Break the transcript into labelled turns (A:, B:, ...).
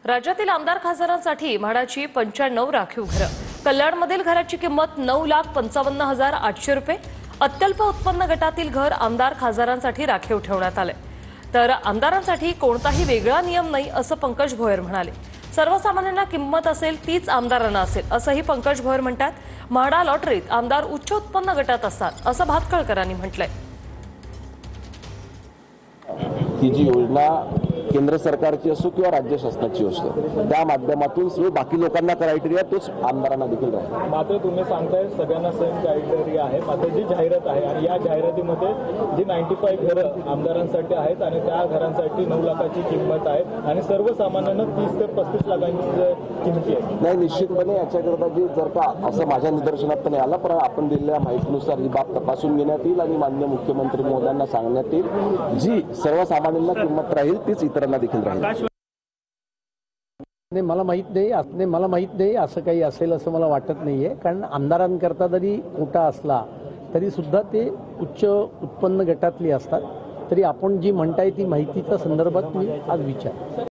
A: राज्यातील आमदार खासदारांसाठी म्हाडाची 95 राखीव घरं। कल्याणमधील घराची किंमत 9,55,800 रुपये। अत्यल्प उत्पन्न गटातील घर आमदार खासदारांसाठी राखीव ठेवण्यात आले। तर आमदारांसाठी कोणताही वेगळा नियम नाही असं पंकज भोयर म्हणाले। सर्वसामान्यांना किंमत असेल तीच आमदारांना असेल असंही पंकज भोयर म्हणतात। म्हाडा लॉटरीत आमदार उच्च उत्पन्न गटात असतात असं भातखळकरांनी म्हटलंय।
B: ही जी योजना केंद्र सरकारची असो किंवा राज्य शासनाची असो त्या माध्यमातून सर्व बाकी लोकांना क्रायटेरिया तोच आमदारांना देखील राहील।
C: मात्र तुम्ही सांगताय सगळ्यांना सेम क्रायटेरिया आहे, मात्र जी जाहिरात आहे आणि या जाहिरातीमध्ये जी 95 घरं आमदारांसाठी आहेत आणि त्या घरांसाठी 9 लाखाची किंमत आहे आणि सर्वसामान्यांना 30 ते 35 लाखांची किंमत आहे।
B: नाही, निश्चितपणे याच्याकरता जी जर का असं माझ्या निदर्शनात नाही आलं, पण आपण दिलेल्या माहितीनुसार ही बाब तपासून घेण्यात येईल आणि माननीय मुख्यमंत्री महोदयांना सांगण्यात येईल जी सर्वसामान्यांना किंमत राहील तीच इतरांना देखील राहील।
D: मला माहित नाही असं काही असेल असं मला वाटत नाहीये, कारण आमदारांकरता जरी कोटा असला तरी सुद्धा ते उच्च उत्पन्न गटातली असतात। तरी आपण जी म्हणताय ती माहितीच्या संदर्भात मी आज विचार